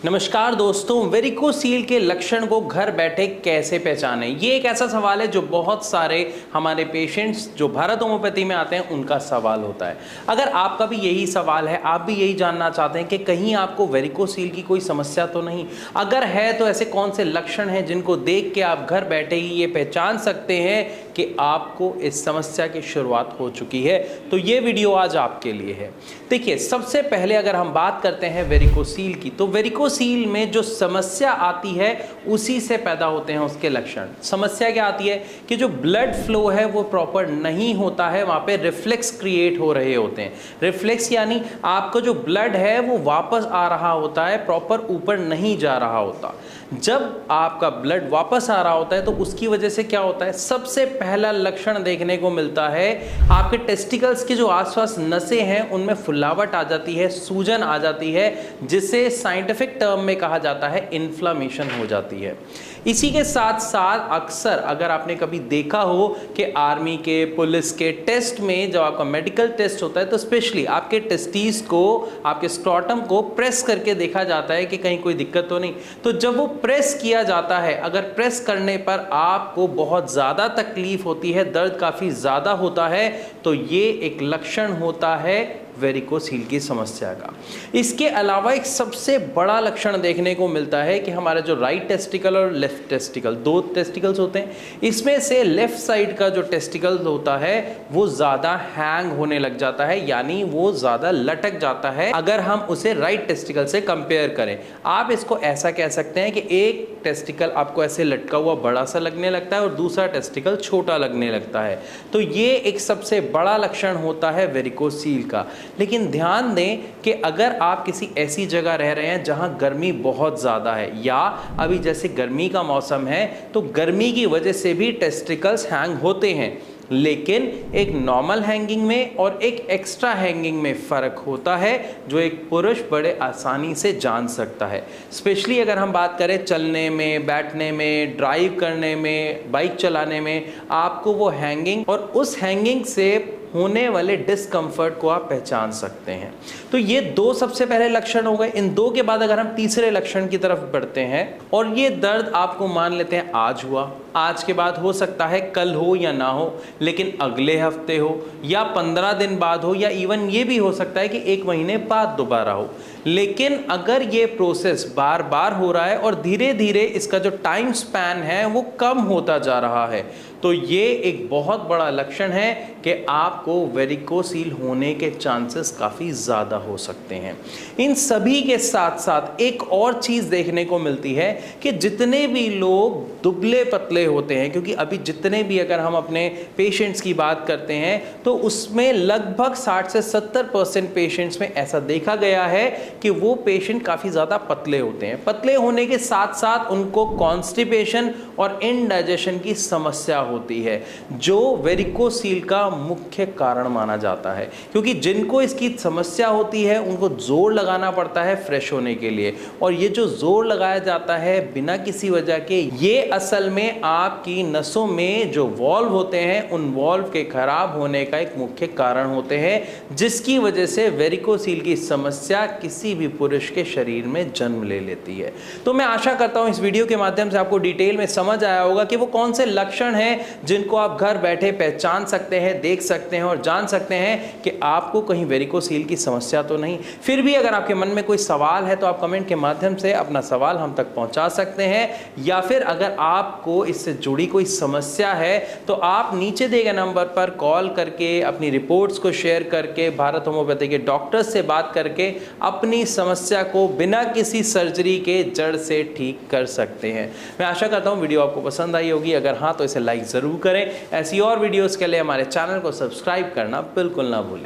नमस्कार दोस्तों, वेरिकोसील के लक्षण को घर बैठे कैसे पहचानें? ये एक ऐसा सवाल है जो बहुत सारे हमारे पेशेंट्स जो भारत होम्योपैथी में आते हैं उनका सवाल होता है। अगर आपका भी यही सवाल है, आप भी यही जानना चाहते हैं कि कहीं आपको वेरिकोसील की कोई समस्या तो नहीं, अगर है तो ऐसे कौन से लक्षण हैं जिनको देख के आप घर बैठे ही ये पहचान सकते हैं कि आपको इस समस्या की शुरुआत हो चुकी है, तो ये वीडियो आज आपके लिए है। देखिए, सबसे पहले अगर हम बात करते हैं वेरिकोसील की, तो वेरिकोसील में जो समस्या आती है उसी से पैदा होते हैं उसके लक्षण। समस्या क्या आती है कि जो ब्लड फ्लो है वो प्रॉपर नहीं होता है, वहाँ पे रिफ्लेक्स क्रिएट हो रहे होते हैं। रिफ्लेक्स यानी आपका जो ब्लड है वो वापस आ रहा होता है, प्रॉपर ऊपर नहीं जा रहा होता। जब आपका ब्लड वापस आ रहा होता है तो उसकी वजह से क्या होता है, सबसे पहला लक्षण देखने को मिलता है आपके टेस्टिकल्स के जो आसपास नसें हैं उनमें फुलावट आ जाती है, सूजन आ जाती है, जिसे साइंटिफिक टर्म में कहा जाता है इन्फ्लामेशन हो जाती है। इसी के साथ साथ अक्सर अगर आपने कभी देखा हो कि आर्मी के, पुलिस के टेस्ट में जब आपका मेडिकल टेस्ट होता है तो स्पेशली आपके टेस्टिस को, आपके स्क्रॉटम को प्रेस करके देखा जाता है कि कहीं कोई दिक्कत तो नहीं। तो जब वो प्रेस किया जाता है, अगर प्रेस करने पर आपको बहुत ज़्यादा तकलीफ होती है, दर्द काफ़ी ज़्यादा होता है, तो ये एक लक्षण होता है वेरिकोसील की समस्या का। इसके अलावा एक सबसे बड़ा लक्षण देखने को मिलता है कि हमारा जो राइट टेस्टिकल और लेफ्ट टेस्टिकल, दो टेस्टिकल्स होते हैं, इसमें से लेफ्ट साइड का जो टेस्टिकल होता है वो ज़्यादा हैंग होने लग जाता है, यानी वो ज़्यादा लटक जाता है अगर हम उसे राइट टेस्टिकल से कंपेयर करें। आप इसको ऐसा कह सकते हैं कि एक टेस्टिकल आपको ऐसे लटका हुआ बड़ा सा लगने लगता है और दूसरा टेस्टिकल छोटा लगने लगता है। तो ये एक सबसे बड़ा लक्षण होता है वेरिकोसील का। लेकिन ध्यान दें कि अगर आप किसी ऐसी जगह रह रहे हैं जहां गर्मी बहुत ज़्यादा है, या अभी जैसे गर्मी का मौसम है तो गर्मी की वजह से भी टेस्टिकल्स हैंग होते हैं, लेकिन एक नॉर्मल हैंगिंग में और एक एक्स्ट्रा हैंगिंग में फ़र्क होता है जो एक पुरुष बड़े आसानी से जान सकता है। स्पेशली अगर हम बात करें चलने में, बैठने में, ड्राइव करने में, बाइक चलाने में, आपको वो हैंगिंग और उस हैंगिंग से होने वाले डिस्कम्फर्ट को आप पहचान सकते हैं। तो ये दो सबसे पहले लक्षण हो गए। इन दो के बाद अगर हम तीसरे लक्षण की तरफ बढ़ते हैं, और ये दर्द आपको मान लेते हैं आज हुआ, आज के बाद हो सकता है कल हो या ना हो, लेकिन अगले हफ्ते हो या 15 दिन बाद हो, या इवन ये भी हो सकता है कि 1 महीने बाद दोबारा हो। लेकिन अगर ये प्रोसेस बार बार हो रहा है और धीरे धीरे इसका जो टाइम स्पैन है वो कम होता जा रहा है, तो ये एक बहुत बड़ा लक्षण है कि आपको वेरिकोसील होने के चांसेस काफ़ी ज़्यादा हो सकते हैं। इन सभी के साथ साथ एक और चीज़ देखने को मिलती है कि जितने भी लोग दुबले पतले होते हैं, क्योंकि अभी जितने भी अगर हम अपने पेशेंट्स की बात करते हैं तो उसमें लगभग 60 से 70% पेशेंट्स में ऐसा देखा गया है कि वो पेशेंट काफ़ी ज़्यादा पतले होते हैं। पतले होने के साथ साथ उनको कॉन्स्टिपेशन और इनडाइजेशन की समस्या होती है, जो वेरिकोसील का मुख्य कारण माना जाता है। क्योंकि जिनको इसकी समस्या होती है उनको जोर लगाना पड़ता है फ्रेश होने के लिए, और ये जो जोर लगाया जाता है बिना किसी वजह के, ये असल में आपकी नसों में जो वॉल्व होते हैं उन वॉल्व के खराब होने का एक मुख्य कारण होते हैं, जिसकी वजह से वेरिकोसील की समस्या किसी भी पुरुष के शरीर में जन्म ले लेती है। तो मैं आशा करता हूं इस वीडियो के माध्यम से आपको डिटेल में समझ आया होगा कि वो कौन से लक्षण हैं जिनको आप घर बैठे पहचान सकते हैं, देख सकते हैं और जान सकते हैं कि आपको कहीं वेरिकोसील की समस्या तो नहीं। फिर भी अगर आपके मन में कोई सवाल है तो आप कमेंट के माध्यम से अपना सवाल हम तक पहुंचा सकते हैं, या फिर अगर आपको इससे जुड़ी कोई समस्या है तो आप नीचे दिए गए नंबर पर कॉल करके अपनी रिपोर्ट्स को शेयर करके भारत होम्योपैथी के डॉक्टर्स से बात करके अपनी समस्या को बिना किसी सर्जरी के जड़ से ठीक कर सकते हैं। मैं आशा करता हूं वीडियो आपको पसंद आई होगी। अगर हाँ तो इसे लाइक ज़रूर करें। ऐसी और वीडियोस के लिए हमारे चैनल को सब्सक्राइब करना बिल्कुल ना भूलें।